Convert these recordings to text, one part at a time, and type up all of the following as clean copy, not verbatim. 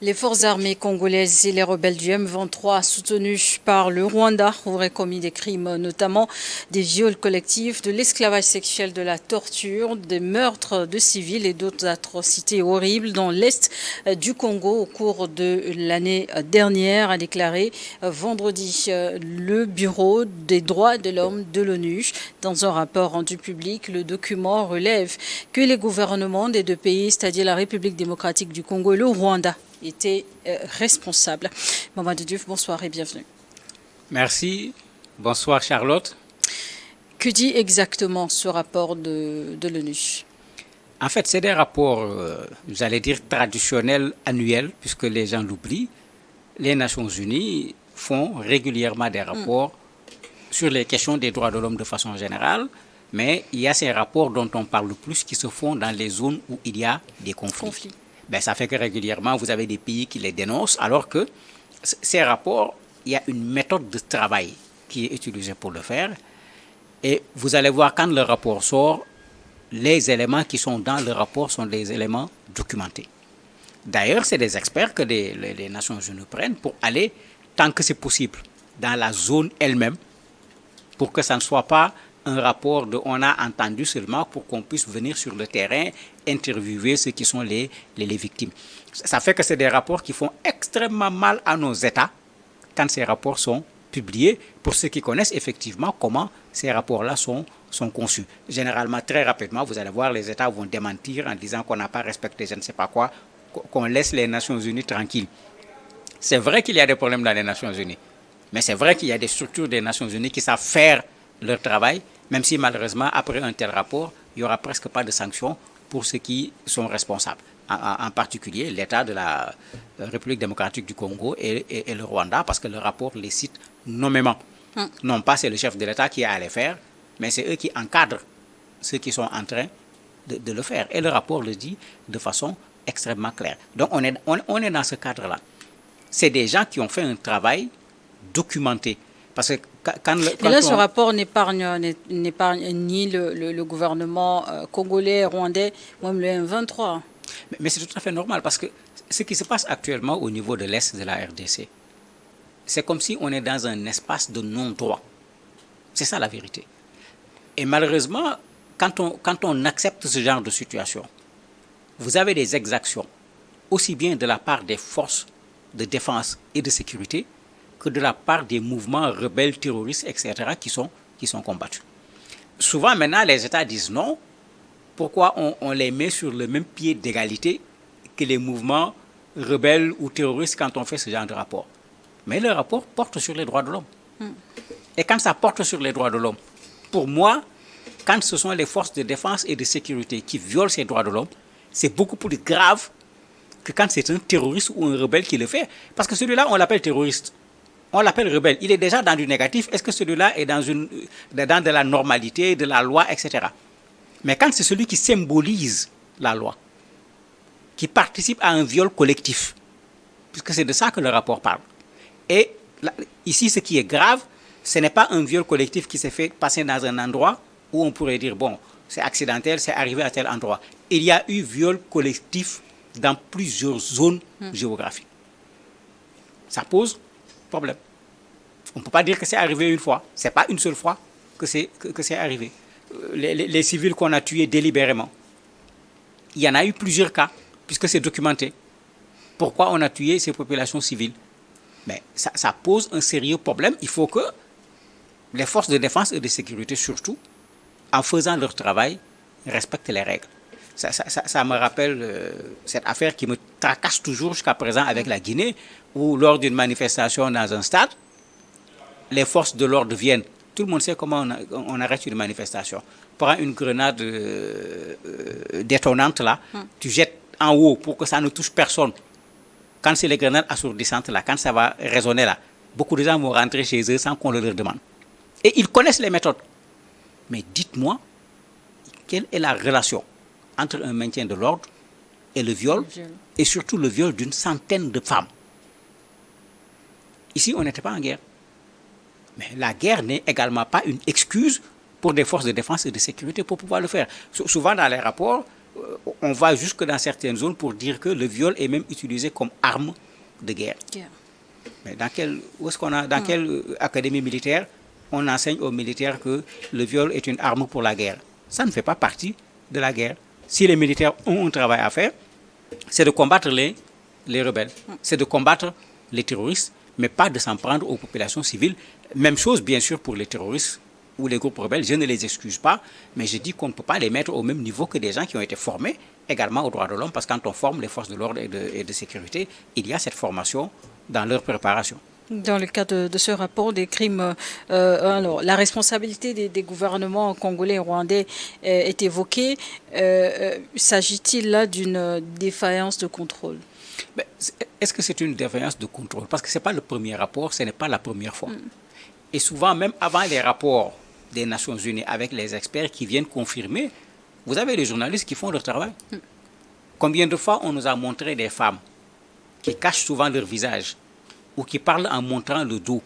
Les forces armées congolaises et les rebelles du M23, soutenus par le Rwanda, auraient commis des crimes, notamment des viols collectifs, de l'esclavage sexuel, de la torture, des meurtres de civils et d'autres atrocités horribles dans l'est du Congo au cours de l'année dernière, a déclaré vendredi le Bureau des droits de l'homme de l'ONU. Dans un rapport rendu public, le document relève que les gouvernements des deux pays, c'est-à-dire la République démocratique du Congo et le Rwanda, était responsable. Mamadou Diouf, bonsoir et bienvenue. Merci. Bonsoir Charlotte. Que dit exactement ce rapport de l'ONU? En fait, c'est des rapports, j'allais dire, traditionnels, annuels, puisque les gens l'oublient. Les Nations Unies font régulièrement des rapports sur les questions des droits de l'homme de façon générale, mais il y a ces rapports dont on parle le plus qui se font dans les zones où il y a des conflits. Ben, ça fait que régulièrement, vous avez des pays qui les dénoncent, alors que ces rapports, il y a une méthode de travail qui est utilisée pour le faire. Et vous allez voir, quand le rapport sort, les éléments qui sont dans le rapport sont des éléments documentés. D'ailleurs, c'est des experts que les Nations Unies prennent pour aller, tant que c'est possible, dans la zone elle-même, pour que ça ne soit pas un rapport de on a entendu seulement, pour qu'on puisse venir sur le terrain, interviewer ceux qui sont les victimes. Ça fait que c'est des rapports qui font extrêmement mal à nos États quand ces rapports sont publiés, pour ceux qui connaissent effectivement comment ces rapports-là sont conçus. Généralement, très rapidement, vous allez voir, les États vont démentir en disant qu'on n'a pas respecté je ne sais pas quoi, qu'on laisse les Nations Unies tranquilles. C'est vrai qu'il y a des problèmes dans les Nations Unies, mais c'est vrai qu'il y a des structures des Nations Unies qui savent faire leur travail, même si malheureusement, après un tel rapport, il n'y aura presque pas de sanctions pour ceux qui sont responsables. En particulier, l'État de la République démocratique du Congo et le Rwanda, parce que le rapport les cite nommément. Non pas c'est le chef de l'État qui a à les faire, mais c'est eux qui encadrent ceux qui sont en train de le faire. Et le rapport le dit de façon extrêmement claire. Donc on est dans ce cadre-là. C'est des gens qui ont fait un travail documenté. Parce que et là, ce rapport n'épargne ni le gouvernement congolais, rwandais, ou même le M23. Mais c'est tout à fait normal, parce que ce qui se passe actuellement au niveau de l'Est de la RDC, c'est comme si on est dans un espace de non-droit. C'est ça la vérité. Et malheureusement, quand on accepte ce genre de situation, vous avez des exactions, aussi bien de la part des forces de défense et de sécurité, que de la part des mouvements rebelles, terroristes, etc., qui sont combattus. Souvent, maintenant, les États disent non. Pourquoi on les met sur le même pied d'égalité que les mouvements rebelles ou terroristes quand on fait ce genre de rapport? Mais le rapport porte sur les droits de l'homme. Et quand ça porte sur les droits de l'homme, pour moi, quand ce sont les forces de défense et de sécurité qui violent ces droits de l'homme, c'est beaucoup plus grave que quand c'est un terroriste ou un rebelle qui le fait. Parce que celui-là, on l'appelle terroriste. On l'appelle rebelle. Il est déjà dans du négatif. Est-ce que celui-là est dans de la normalité, de la loi, etc. Mais quand c'est celui qui symbolise la loi, qui participe à un viol collectif, puisque c'est de ça que le rapport parle. Et là, ici, ce qui est grave, ce n'est pas un viol collectif qui s'est fait passer dans un endroit où on pourrait dire, bon, c'est accidentel, c'est arrivé à tel endroit. Il y a eu viol collectif dans plusieurs zones géographiques. Ça pose problème. On ne peut pas dire que c'est arrivé une fois. Ce n'est pas une seule fois que c'est arrivé. Les civils qu'on a tués délibérément, il y en a eu plusieurs cas, puisque c'est documenté. Pourquoi on a tué ces populations civiles? Mais ça pose un sérieux problème. Il faut que les forces de défense et de sécurité, surtout, en faisant leur travail, respectent les règles. Ça me rappelle cette affaire qui me tracasse toujours jusqu'à présent avec la Guinée, où lors d'une manifestation dans un stade, les forces de l'ordre viennent. Tout le monde sait comment on arrête une manifestation. Prends une grenade détonante là, tu jettes en haut pour que ça ne touche personne. Quand c'est les grenades assourdissantes là, quand ça va résonner là, beaucoup de gens vont rentrer chez eux sans qu'on le leur demande. Et ils connaissent les méthodes. Mais dites-moi, quelle est la relation entre un maintien de l'ordre et le viol, et surtout le viol d'une centaine de femmes? Ici, on n'était pas en guerre. Mais la guerre n'est également pas une excuse pour des forces de défense et de sécurité pour pouvoir le faire. Souvent dans les rapports, on va jusque dans certaines zones pour dire que le viol est même utilisé comme arme de guerre. Mais dans quelle académie militaire on enseigne aux militaires que le viol est une arme pour la guerre? Ça ne fait pas partie de la guerre. Si les militaires ont un travail à faire, c'est de combattre les rebelles, c'est de combattre les terroristes, mais pas de s'en prendre aux populations civiles. Même chose, bien sûr, pour les terroristes ou les groupes rebelles. Je ne les excuse pas, mais je dis qu'on ne peut pas les mettre au même niveau que des gens qui ont été formés également aux droits de l'homme, parce que quand on forme les forces de l'ordre et de sécurité, il y a cette formation dans leur préparation. Dans le cas de ce rapport des crimes, alors, la responsabilité des gouvernements congolais et rwandais est évoquée. S'agit-il là d'une défaillance de contrôle? Mais est-ce que c'est une défaillance de contrôle? Parce que ce n'est pas le premier rapport, ce n'est pas la première fois. Et souvent, même avant les rapports des Nations Unies avec les experts qui viennent confirmer, vous avez les journalistes qui font leur travail. Combien de fois on nous a montré des femmes qui cachent souvent leur visage ou qui parlent en montrant le dos,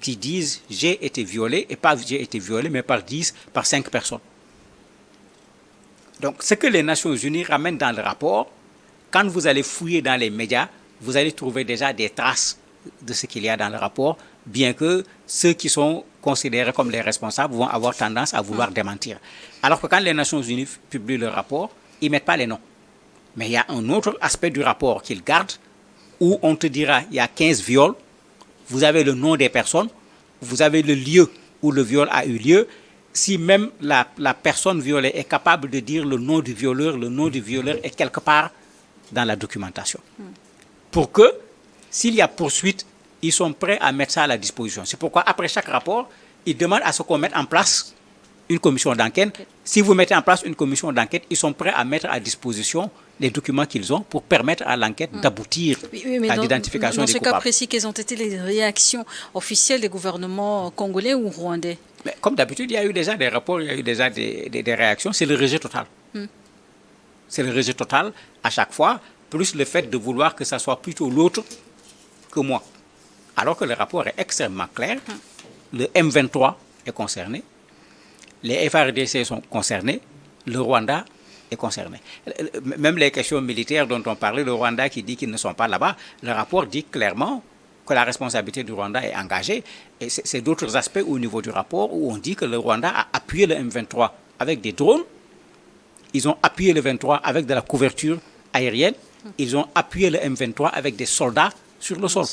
qui disent « j'ai été violée » et pas « j'ai été violée » mais par 10, par 5 personnes. Donc, ce que les Nations Unies ramènent dans le rapport, quand vous allez fouiller dans les médias, vous allez trouver déjà des traces de ce qu'il y a dans le rapport, bien que ceux qui sont considérés comme les responsables vont avoir tendance à vouloir démentir. Alors que quand les Nations Unies publient le rapport, ils ne mettent pas les noms. Mais il y a un autre aspect du rapport qu'ils gardent, où on te dira il y a 15 viols, vous avez le nom des personnes, vous avez le lieu où le viol a eu lieu. Si même la personne violée est capable de dire le nom du violeur est quelque part dans la documentation. Pour que, s'il y a poursuite, ils sont prêts à mettre ça à la disposition. C'est pourquoi, après chaque rapport, ils demandent à ce qu'on mette en place une commission d'enquête. Si vous mettez en place une commission d'enquête, ils sont prêts à mettre à disposition les documents qu'ils ont pour permettre à l'enquête d'aboutir à l'identification des coupables. Dans ce cas précis, quelles ont été les réactions officielles des gouvernements congolais ou rwandais? Mais comme d'habitude, il y a eu déjà des rapports, il y a eu déjà des réactions. C'est le rejet total. C'est le rejet total à chaque fois, plus le fait de vouloir que ça soit plutôt l'autre que moi. Alors que le rapport est extrêmement clair. Le M23 est concerné. Les FARDC sont concernés. Le Rwanda est concerné. Même les questions militaires dont on parlait, le Rwanda qui dit qu'ils ne sont pas là-bas, le rapport dit clairement que la responsabilité du Rwanda est engagée. Et c'est d'autres aspects au niveau du rapport où on dit que le Rwanda a appuyé le M23 avec des drones. Ils ont appuyé le M23 avec de la couverture aérienne. Ils ont appuyé le M23 avec des soldats sur le sol.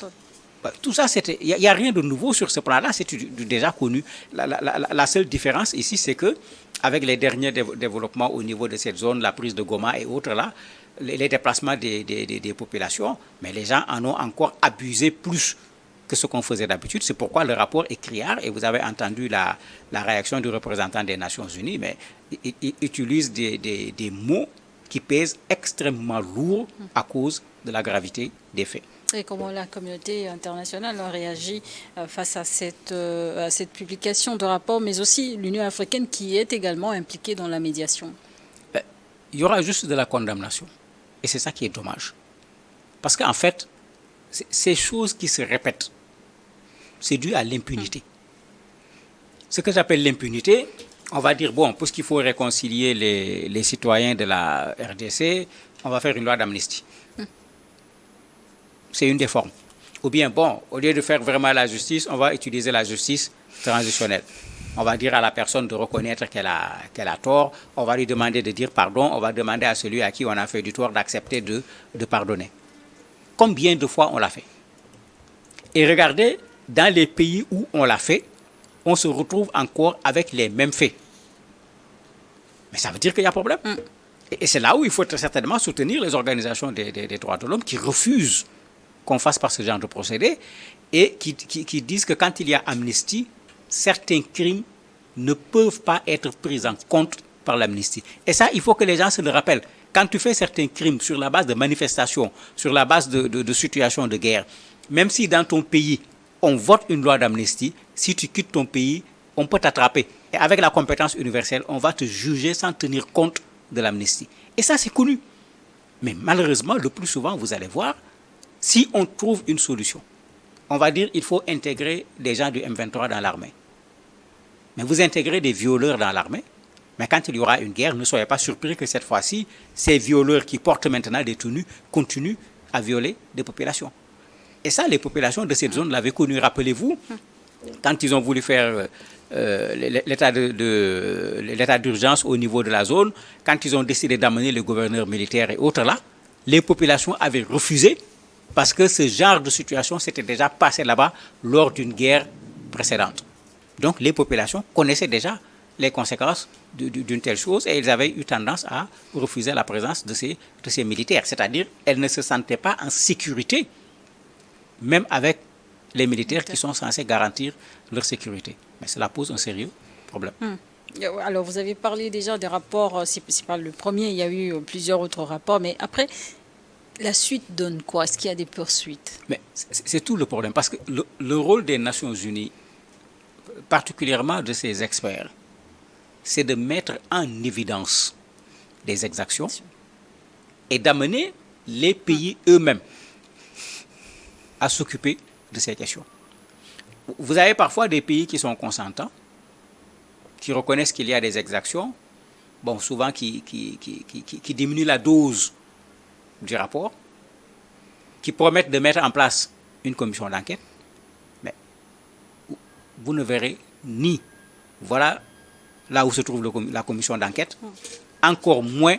Tout ça, il n'y a rien de nouveau sur ce plan-là, c'est déjà connu. La seule différence ici, c'est que avec les derniers développements au niveau de cette zone, la prise de Goma et autres là, les déplacements des populations, mais les gens en ont encore abusé plus que ce qu'on faisait d'habitude. C'est pourquoi le rapport est criard, et vous avez entendu la réaction du représentant des Nations Unies, mais il utilise des mots qui pèsent extrêmement lourd à cause de la gravité des faits. Et comment la communauté internationale a réagi face à cette publication de rapport, mais aussi l'Union africaine qui est également impliquée dans la médiation? Il y aura juste de la condamnation. Et c'est ça qui est dommage. Parce qu'en fait, ces choses qui se répètent, c'est dû à l'impunité. Ce que j'appelle l'impunité, on va dire, bon, puisqu'il faut réconcilier les citoyens de la RDC, on va faire une loi d'amnistie. C'est une des formes. Ou bien, bon, au lieu de faire vraiment la justice, on va utiliser la justice transitionnelle. On va dire à la personne de reconnaître qu'elle a tort, on va lui demander de dire pardon, on va demander à celui à qui on a fait du tort d'accepter de pardonner. Combien de fois on l'a fait? Et regardez, dans les pays où on l'a fait, on se retrouve encore avec les mêmes faits. Mais ça veut dire qu'il y a problème. Et c'est là où il faut certainement soutenir les organisations des droits de l'homme qui refusent qu'on fasse par ce genre de procédé et qui disent que quand il y a amnistie, certains crimes ne peuvent pas être pris en compte par l'amnistie. Et ça, il faut que les gens se le rappellent. Quand tu fais certains crimes sur la base de manifestations, sur la base de situations de guerre, même si dans ton pays, on vote une loi d'amnistie, si tu quittes ton pays, on peut t'attraper. Et avec la compétence universelle, on va te juger sans tenir compte de l'amnistie. Et ça, c'est connu. Mais malheureusement, le plus souvent, vous allez voir, si on trouve une solution, on va dire qu'il faut intégrer des gens du M23 dans l'armée. Mais vous intégrez des violeurs dans l'armée, Mais quand il y aura une guerre, ne soyez pas surpris que cette fois-ci, ces violeurs qui portent maintenant des tenues continuent à violer des populations. Et ça, les populations de cette zone l'avaient connu. Rappelez-vous, quand ils ont voulu faire l'état d'urgence au niveau de la zone, quand ils ont décidé d'amener le gouverneur militaire et autres là, les populations avaient refusé parce que ce genre de situation s'était déjà passé là-bas lors d'une guerre précédente. Donc les populations connaissaient déjà les conséquences d'une telle chose et ils avaient eu tendance à refuser la présence de ces militaires. C'est-à-dire qu'elles ne se sentaient pas en sécurité, même avec les militaires qui sont censés garantir leur sécurité. Mais cela pose un sérieux problème. Alors, vous avez parlé déjà des rapports, c'est pas le premier, il y a eu plusieurs autres rapports, mais après, la suite donne quoi? Est-ce qu'il y a des poursuites? Mais c'est tout le problème, parce que le rôle des Nations Unies, particulièrement de ces experts, c'est de mettre en évidence des exactions et d'amener les pays eux-mêmes à s'occuper de ces questions. Vous avez parfois des pays qui sont consentants, qui reconnaissent qu'il y a des exactions, bon, souvent qui diminuent la dose du rapport, qui promettent de mettre en place une commission d'enquête, mais vous ne verrez ni, voilà là où se trouve la commission d'enquête, encore moins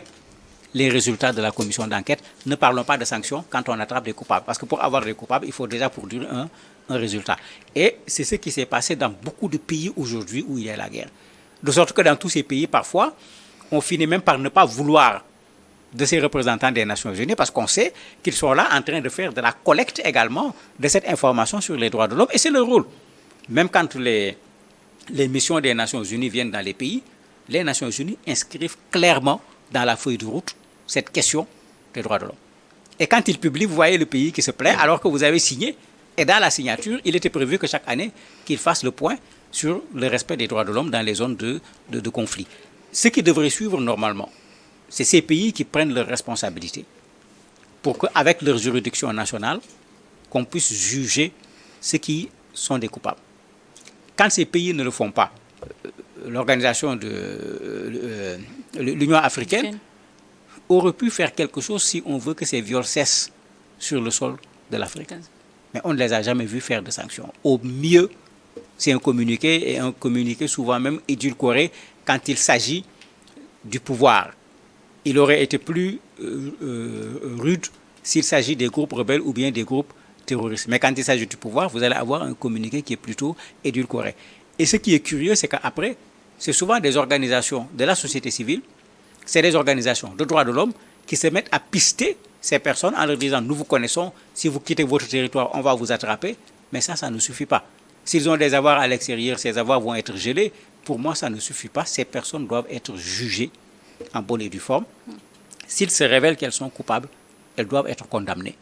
les résultats de la commission d'enquête. Ne parlons pas de sanctions quand on attrape des coupables, parce que pour avoir des coupables, il faut déjà produire un résultat. Et c'est ce qui s'est passé dans beaucoup de pays aujourd'hui où il y a la guerre. De sorte que dans tous ces pays, parfois, on finit même par ne pas vouloir de ces représentants des Nations Unies parce qu'on sait qu'ils sont là en train de faire de la collecte également de cette information sur les droits de l'homme. Et c'est leur rôle. Même quand les missions des Nations Unies viennent dans les pays, les Nations Unies inscrivent clairement dans la feuille de route cette question des droits de l'homme. Et quand ils publient, vous voyez le pays qui se plaint alors que vous avez signé. Et dans la signature, il était prévu que chaque année, qu'ils fassent le point sur le respect des droits de l'homme dans les zones de conflit. Ce qui devrait suivre normalement, c'est ces pays qui prennent leurs responsabilités pour qu'avec leur juridiction nationale, qu'on puisse juger ceux qui sont des coupables. Quand ces pays ne le font pas, l'organisation de l'Union africaine aurait pu faire quelque chose si on veut que ces viols cessent sur le sol de l'Afrique. Mais on ne les a jamais vus faire de sanctions. Au mieux, c'est un communiqué, et un communiqué souvent même édulcoré quand il s'agit du pouvoir. Il aurait été plus rude s'il s'agit des groupes rebelles ou bien des groupes terroristes. Mais quand il s'agit du pouvoir, vous allez avoir un communiqué qui est plutôt édulcoré. Et ce qui est curieux, c'est qu'après, c'est souvent des organisations de la société civile, c'est des organisations de droits de l'homme qui se mettent à pister ces personnes en leur disant « Nous vous connaissons, si vous quittez votre territoire, on va vous attraper ». Mais ça ne suffit pas. S'ils ont des avoirs à l'extérieur, ces avoirs vont être gelés. Pour moi, ça ne suffit pas. Ces personnes doivent être jugées en bonne et due forme. S'il se révèle qu'elles sont coupables, elles doivent être condamnées.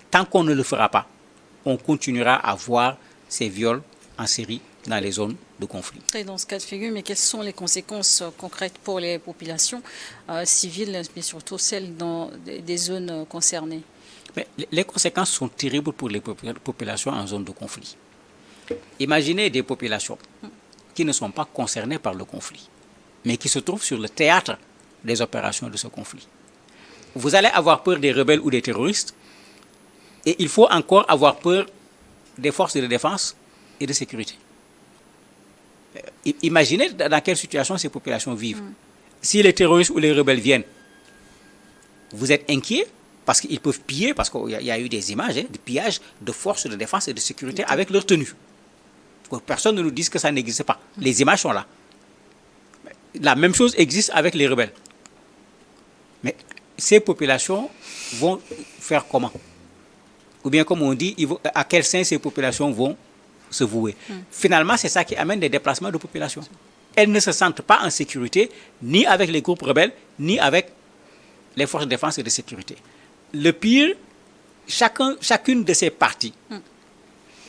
Tant qu'on ne le fera pas, on continuera à voir ces viols en série dans les zones de conflit. Et dans ce cas de figure, mais quelles sont les conséquences concrètes pour les populations civiles, mais surtout celles dans des zones concernées? Mais les conséquences sont terribles pour les populations en zone de conflit. Imaginez des populations qui ne sont pas concernées par le conflit, mais qui se trouvent sur le théâtre des opérations de ce conflit. Vous allez avoir peur des rebelles ou des terroristes, et il faut encore avoir peur des forces de défense et de sécurité. Imaginez dans quelle situation ces populations vivent. Si les terroristes ou les rebelles viennent, vous êtes inquiets parce qu'ils peuvent piller, parce qu'il y a eu des images de pillage de forces de défense et de sécurité avec leur tenue. Personne ne nous dise que ça n'existe pas. Les images sont là. La même chose existe avec les rebelles. Mais ces populations vont faire comment? Ou bien comme on dit, à quel sein ces populations vont se vouer? Finalement, c'est ça qui amène des déplacements de population. Elles ne se sentent pas en sécurité, ni avec les groupes rebelles, ni avec les forces de défense et de sécurité. Le pire, chacune de ces parties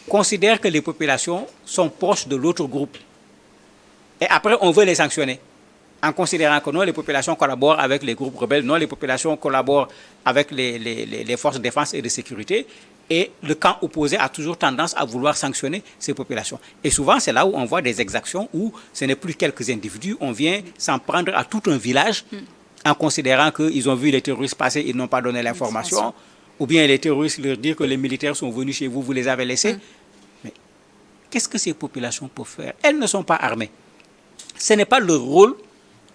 considère que les populations sont proches de l'autre groupe. Et après, on veut les sanctionner en considérant que non, les populations collaborent avec les groupes rebelles, non, les populations collaborent avec les forces de défense et de sécurité. Et le camp opposé a toujours tendance à vouloir sanctionner ces populations. Et souvent, c'est là où on voit des exactions où ce n'est plus quelques individus, on vient s'en prendre à tout un village en considérant qu'ils ont vu les terroristes passer, ils n'ont pas donné l'information, ou bien les terroristes leur disent que les militaires sont venus chez vous, vous les avez laissés. Mais qu'est-ce que ces populations peuvent faire? Elles ne sont pas armées. Ce n'est pas leur rôle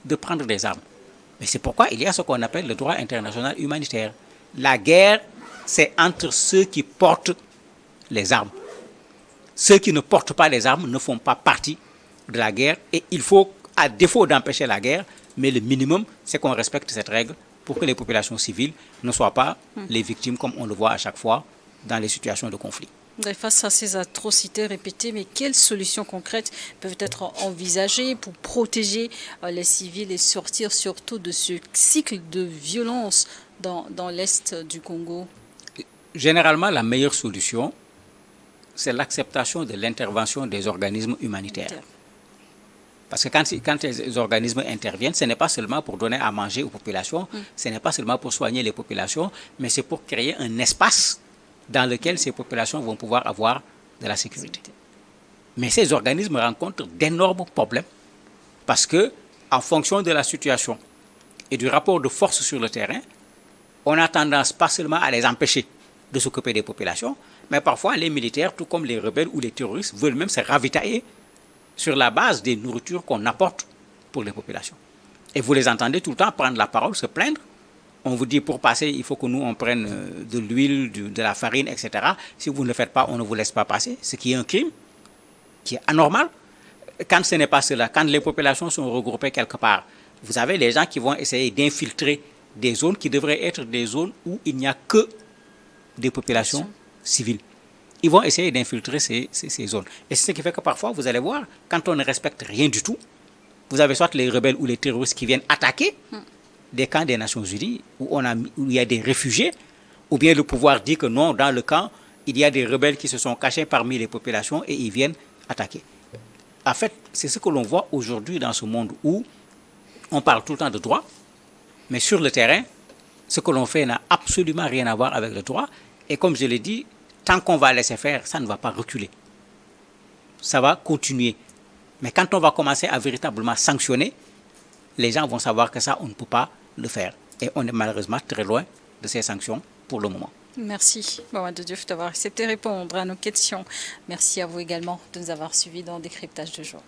de prendre des armes. Mais c'est pourquoi il y a ce qu'on appelle le droit international humanitaire. La guerre, c'est entre ceux qui portent les armes. Ceux qui ne portent pas les armes ne font pas partie de la guerre. Et il faut, à défaut d'empêcher la guerre, mais le minimum, c'est qu'on respecte cette règle pour que les populations civiles ne soient pas les victimes, comme on le voit à chaque fois dans les situations de conflit. Face à ces atrocités répétées, mais quelles solutions concrètes peuvent être envisagées pour protéger les civils et sortir surtout de ce cycle de violence dans l'Est du Congo? Généralement, la meilleure solution, c'est l'acceptation de l'intervention des organismes humanitaires. Parce que quand les organismes interviennent, ce n'est pas seulement pour donner à manger aux populations, ce n'est pas seulement pour soigner les populations, mais c'est pour créer un espace dans lequel ces populations vont pouvoir avoir de la sécurité. Mais ces organismes rencontrent d'énormes problèmes parce que, en fonction de la situation et du rapport de force sur le terrain, on a tendance pas seulement à les empêcher de s'occuper des populations, mais parfois les militaires, tout comme les rebelles ou les terroristes, veulent même se ravitailler sur la base des nourritures qu'on apporte pour les populations. Et vous les entendez tout le temps prendre la parole, se plaindre. On vous dit pour passer, il faut que nous on prenne de l'huile, de la farine, etc. Si vous ne le faites pas, on ne vous laisse pas passer, ce qui est un crime, qui est anormal. Quand ce n'est pas cela, quand les populations sont regroupées quelque part, vous avez les gens qui vont essayer d'infiltrer des zones qui devraient être des zones où il n'y a que des populations civiles. Ils vont essayer d'infiltrer ces zones. Et c'est ce qui fait que parfois, vous allez voir, quand on ne respecte rien du tout, vous avez soit les rebelles ou les terroristes qui viennent attaquer des camps des Nations Unies où il y a des réfugiés, ou bien le pouvoir dit que non, dans le camp, il y a des rebelles qui se sont cachés parmi les populations et ils viennent attaquer. En fait, c'est ce que l'on voit aujourd'hui dans ce monde où on parle tout le temps de droit, mais sur le terrain, ce que l'on fait n'a absolument rien à voir avec le droit. Et comme je l'ai dit, tant qu'on va laisser faire, ça ne va pas reculer. Ça va continuer. Mais quand on va commencer à véritablement sanctionner, les gens vont savoir que ça, on ne peut pas le faire. Et on est malheureusement très loin de ces sanctions pour le moment. Merci, Mamadou Diouf, d'avoir accepté de répondre à nos questions. Merci à vous également de nous avoir suivis dans Décryptage de jour.